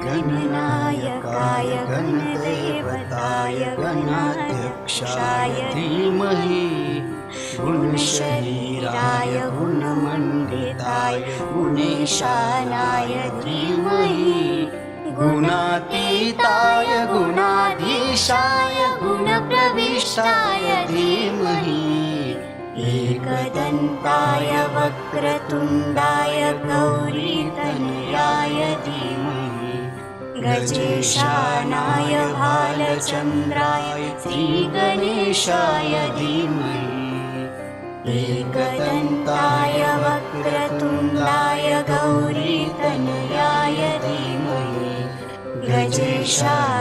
गणनायकाय गणदेवताय गणाध्यक्षाय धीमहि गुणशरीराय गुणमण्डिताय गुणेशानाय धीमहि गुणातीताय गुणाधीशाय गुणप्रविष्टाय धीमहि एकदन्ताय वक्रतुण्डाय गौरीतनयाय धीमहि गजेशानाय भालचन्द्राय श्रीगणेशाय धीमहि एकदन्ताय वक्रतुण्डाय गौरीतनयाय धीमहि गजेशानाय